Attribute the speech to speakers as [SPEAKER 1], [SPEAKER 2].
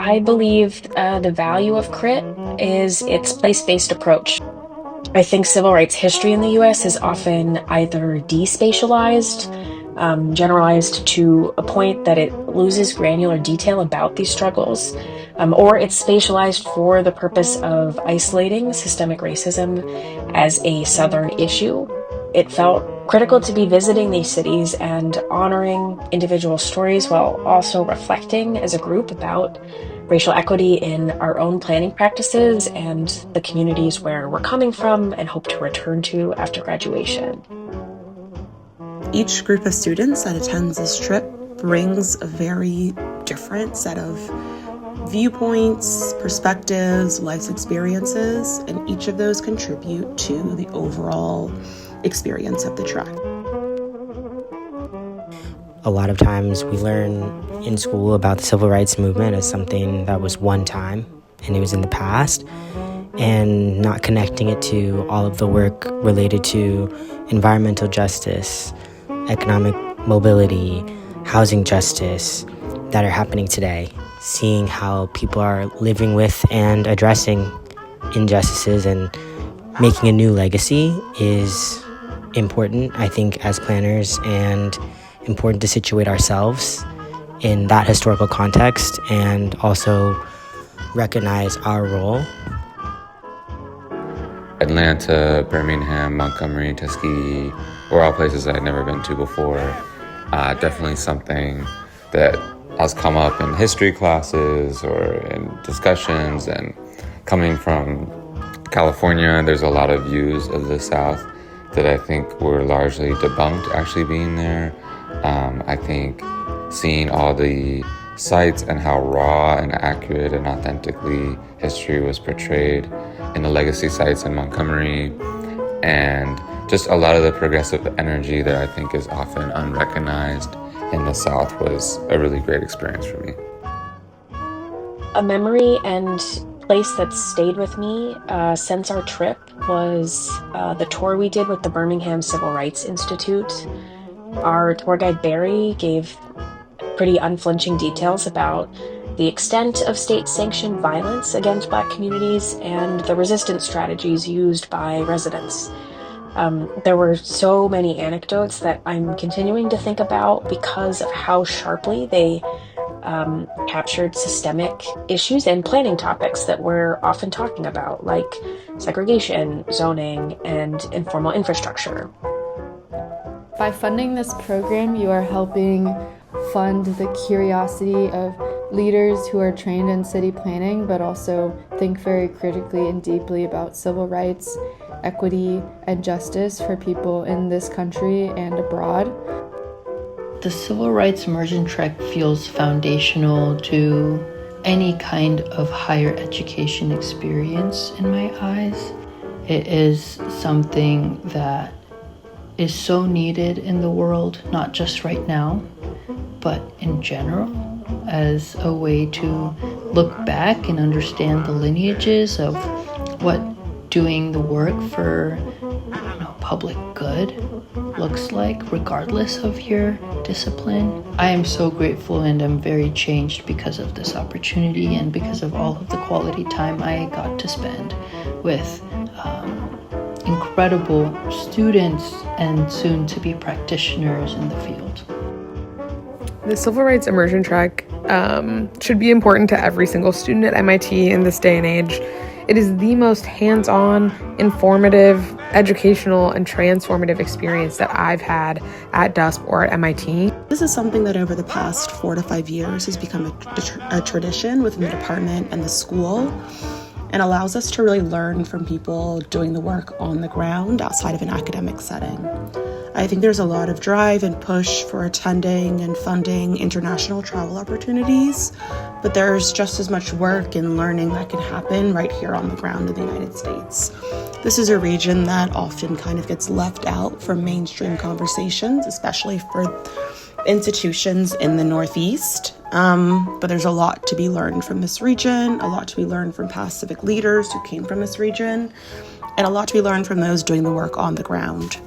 [SPEAKER 1] I believe the value of crit is its place-based approach. I think civil rights history in the US is often either despatialized, generalized to a point that it loses granular detail about these struggles, or it's spatialized for the purpose of isolating systemic racism as a Southern issue. It felt critical to be visiting these cities and honoring individual stories while also reflecting as a group about racial equity in our own planning practices and the communities where we're coming from and hope to return to after graduation.
[SPEAKER 2] Each group of students that attends this trip brings a very different set of viewpoints, perspectives, life experiences, and each of those contribute to the overall experience of the trek.
[SPEAKER 3] A lot of times we learn in school about the civil rights movement as something that was one time and it was in the past, and not connecting it to all of the work related to environmental justice, economic mobility, housing justice that are happening today. Seeing how people are living with and addressing injustices and making a new legacy is important, I think, as planners, and important to situate ourselves in that historical context and also recognize our role.
[SPEAKER 4] Atlanta, Birmingham, Montgomery, Tuskegee were all places I'd never been to before. Definitely something that has come up in history classes or in discussions, and coming from California, there's a lot of views of the South that I think were largely debunked actually being there. I think seeing all the sites and how raw and accurate and authentically history was portrayed in the legacy sites in Montgomery, and just a lot of the progressive energy that I think is often unrecognized in the South was a really great experience for me.
[SPEAKER 1] A memory and place that stayed with me since our trip was the tour we did with the Birmingham Civil Rights Institute. Our tour guide Barry gave pretty unflinching details about the extent of state-sanctioned violence against Black communities and the resistance strategies used by residents. There were so many anecdotes that I'm continuing to think about because of how sharply they captured systemic issues and planning topics that we're often talking about, like segregation, zoning, and informal infrastructure.
[SPEAKER 5] By funding this program, you are helping fund the curiosity of leaders who are trained in city planning, but also think very critically and deeply about civil rights, equity, and justice for people in this country and abroad.
[SPEAKER 6] The Civil Rights Immersion Trek feels foundational to any kind of higher education experience in my eyes. It is something that is so needed in the world, not just right now, but in general, as a way to look back and understand the lineages of what doing the work for, public good looks like, regardless of your discipline. I am so grateful, and I'm very changed because of this opportunity and because of all of the quality time I got to spend with incredible students and soon-to-be practitioners in the field.
[SPEAKER 7] The Civil Rights Immersion Trek should be important to every single student at MIT in this day and age. It is the most hands-on, informative, educational, and transformative experience that I've had at DUSP or at MIT.
[SPEAKER 2] This is something that over the past 4 to 5 years has become a tradition within the department and the school, and allows us to really learn from people doing the work on the ground outside of an academic setting. I think there's a lot of drive and push for attending and funding international travel opportunities, but there's just as much work and learning that can happen right here on the ground in the United States. This is a region that often kind of gets left out from mainstream conversations, especially for institutions in the Northeast. But there's a lot to be learned from this region, a lot to be learned from past civic leaders who came from this region, and a lot to be learned from those doing the work on the ground.